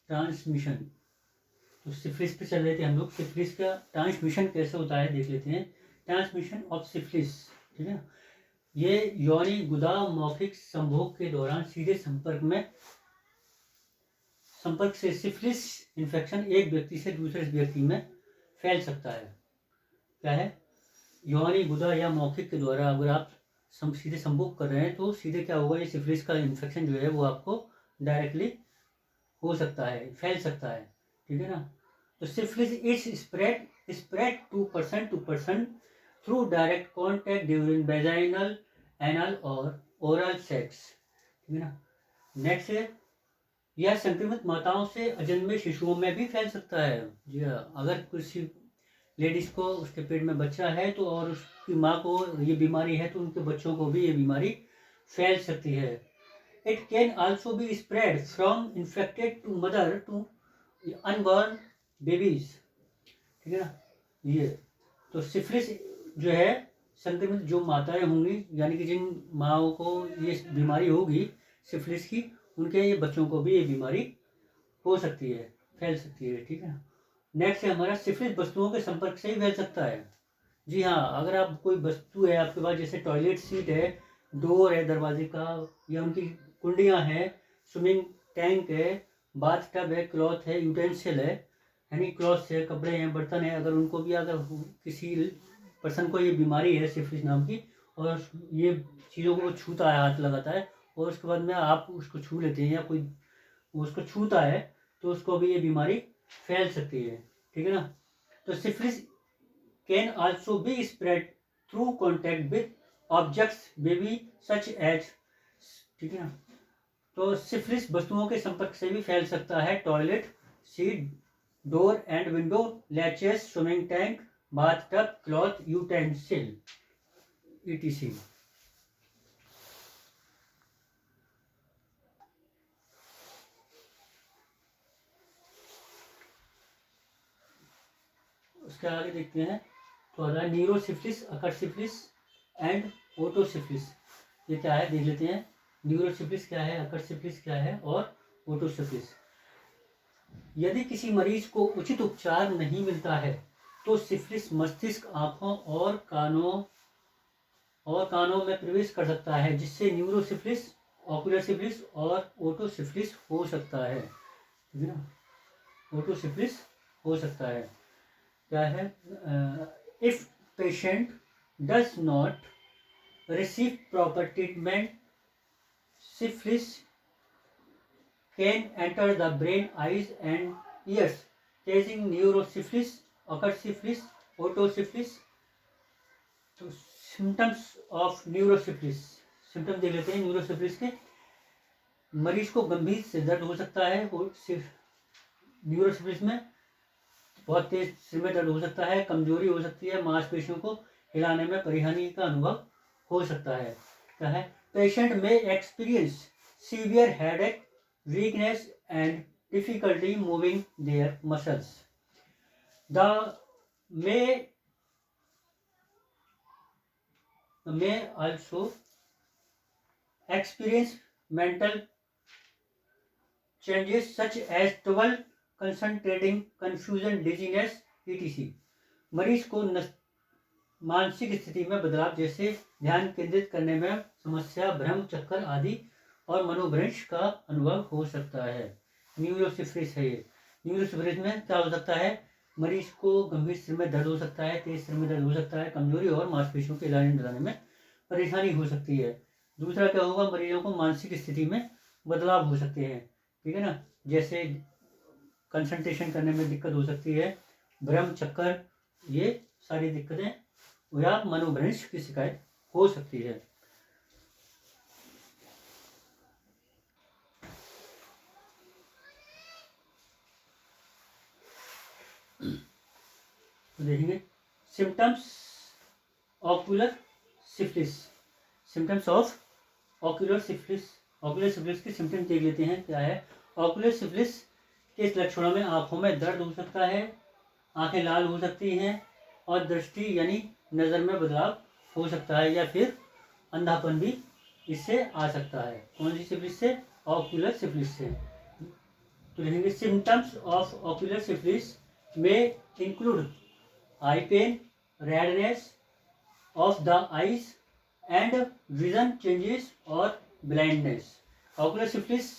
Transmission. तो syphilis पे चल रहे थे हम लोग। सिफिलिस का ट्रांसमिशन कैसे होता है देख लेते हैं। ट्रांसमिशन ऑफ सिफिलिस, ठीक है। ये यौनी गुदा मौखिक संभोग के दौरान सीधे संपर्क से सिफिलिस इन्फेक्शन एक व्यक्ति से दूसरे व्यक्ति में फैल सकता है। क्या है? यौनी गुदा या मौखिक के द्वारा अगर आप सीधे संभोग कर रहे हैं तो सीधे क्या होगा, ये सिफिलिस का इन्फेक्शन जो है वो आपको डायरेक्टली हो सकता है, फैल सकता है, ठीक है ना। तो syphilis is spread to person through direct contact during vaginal, anal और ओरल सेक्स, ठीक है ना। नेक्स्ट है, यह संक्रमित माताओं से अजन्मे शिशुओं में भी फैल सकता है। जी हाँ, अगर किसी लेडीज को उसके पेट में बच्चा है तो और उसकी माँ को ये बीमारी है तो उनके बच्चों को भी ये बीमारी फैल सकती है। It can also be spread from infected to mother to unborn babies, ठीक है ना। ये तो सिफिलिस जो है, संक्रमित जो माताएं होंगी, यानी कि जिन माओं को ये बीमारी होगी सिफिलिस की, उनके ये बच्चों को भी ये बीमारी हो सकती है, फैल सकती है, ठीक है ना। नेक्स्ट है हमारा, सिफिलिस वस्तुओं के संपर्क से ही फैल सकता है। जी हाँ, अगर आप कोई वस्तु है आपके पास, जैसे टॉयलेट सीट है, डोर है दरवाजे का, या उनकी कुंडियाँ हैं, स्विमिंग टैंक है, बाथ टब है, क्लॉथ है, यूटेंसिल है, यानी क्लॉथ है, कपड़े हैं, बर्तन है, अगर उनको भी अगर किसी पर्सन को ये बीमारी है सिफिलिस नाम की, और ये चीज़ों को छूता है, हाथ लगाता है, और उसके बाद में आप उसको छू लेते हैं या कोई उसको छूता है, तो उसको भी ये बीमारी फैल सकती है, ठीक है ना। तो syphilis can also be spread through contact with objects baby such as, ठीक है ना। तो सिफिलिस वस्तुओं के संपर्क से भी फैल सकता है। Toilet seat, door and window latches, swimming tank, bath tub, cloth, utensil, etc। उसके आगे देखते हैं तो आ रहा है न्यूरोसिफिलिस, अकरसिफिलिस एंड ओटोसिफिलिस। ये क्या है देख लेते हैं। न्यूरोसिफिलिस क्या है, अकरसिफिलिस क्या है और ओटोसिफिलिस। यदि किसी मरीज को उचित उपचार नहीं मिलता है तो सिफिलिस मस्तिष्क, आंखों और कानों में प्रवेश कर सकता है, जिससे न्यूरोसिफिलिस, ऑकुलर सिफिलिस और ओटोसिफिलिस हो सकता है, ठीक है ना। ओटोसिफिलिस हो सकता है। क्या है? If patient does not receive proper treatment, syphilis can enter the brain, eyes and ears, causing neurosyphilis, ocular syphilis, otosyphilis. तो सिम्टम्स ऑफ न्यूरोसिफिलिस, सिम्टम देख लेते हैं न्यूरोसिफिलिस के। मरीज को गंभीर से दर्द हो सकता है, वो सिर्फ न्यूरोसिफिलिस में बहुत तेज सिर में दर्द हो सकता है, कमजोरी हो सकती है, मांसपेशियों को हिलाने में परेशानी का अनुभव हो सकता है। क्या है? पेशेंट में experience severe headache, weakness and difficulty moving their muscles. The may also experience mental changes such as trouble concentrating, confusion, dizziness, etc। मरीज को मानसिक स्थिति में बदलाव जैसे ध्यान केंद्रित करने में समस्या, भ्रम, चक्कर आदि और मनोभ्रंश का अनुभव हो सकता है। न्यूरोसिफिलिस है ये। न्यूरोसिफिलिस में क्या हो सकता है? मरीज को गंभीर सिर में दर्द हो सकता है, तेज सिर में दर्द हो सकता है, कमजोरी और मांसपेशियों के हिलाने डुलाने में परेशानी हो सकती है। दूसरा क्या होगा? मरीजों को मानसिक स्थिति में बदलाव हो सकते हैं, ठीक है ना। जैसे कंसंट्रेशन करने में दिक्कत हो सकती है, भ्रम, चक्कर, ये सारी दिक्कतें, या मनोभ्रंश की शिकायत हो सकती है। तो देखेंगे symptoms ocular syphilis. Symptoms of ocular syphilis. Ocular syphilis के सिम्टम्स देख लेते हैं क्या है। ऑक्यूलर सिफिलिस के लक्षणों में आंखों में दर्द हो सकता है, आंखें लाल हो सकती हैं, और दृष्टि यानी नज़र में बदलाव हो सकता है, या फिर अंधापन भी इससे आ सकता है। कौन सी सिफिलिस से? ऑक्यूलर सिफिलिस से। तो लिखेंगे सिम्टम्स ऑफ ऑक्यूलर सिफिलिस में include eye pain, redness of the eyes and vision changes और ब्लाइंडनेस। ऑक्यूलर सिफिलिस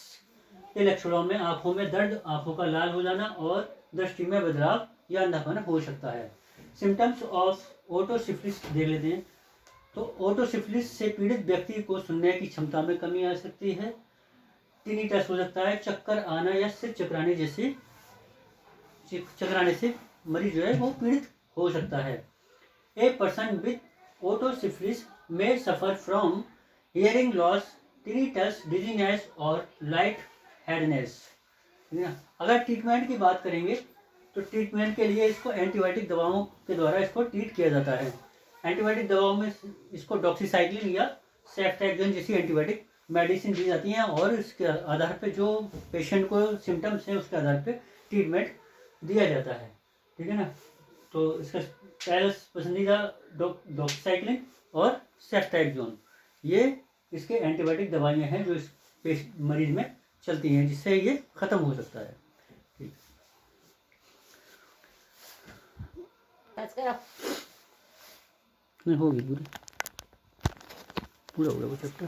के लक्षणों में आंखों में दर्द, आंखों का लाल हो जाना और दृष्टि में बदलाव या अंधापन हो सकता है। सिम्टम्स ऑफ ओटोसिफिलिस देख लेते हैं। तो ओटोसिफिलिस से पीड़ित व्यक्ति को सुनने की क्षमता में कमी आ सकती है, टिनिटस हो सकता है, चक्कर आना या सिर चकराने से मरीज जो है वो पीड़ित हो सकता है। ए पर्सन विथ ओटोसिफिलिस में suffer from hearing loss, tinnitus, dizziness और लाइट हेडनेस। अगर ट्रीटमेंट की बात करेंगे तो ट्रीटमेंट के लिए इसको एंटीबायोटिक दवाओं के द्वारा इसको ट्रीट किया जाता है। एंटीबायोटिक दवाओं में इसको डॉक्सीसाइक्लिन या सेफ्ट्रैक्सोन जैसी एंटीबायोटिक मेडिसिन दी जाती हैं और इसके आधार पर जो पेशेंट को सिम्टम्स हैं उसके आधार पर ट्रीटमेंट दिया जाता है। ठीक है ना। तो इसका पहला पसंदीदा डॉक्सीसाइक्लिन और सेफ्ट्रैक्सोन, ये इसके एंटीबायोटिक दवाइयाँ हैं जो इस मरीज में चलती हैं, जिससे ये खत्म हो सकता है। ठीक, नहीं होगी पूरा पूरा वो चैप्टर।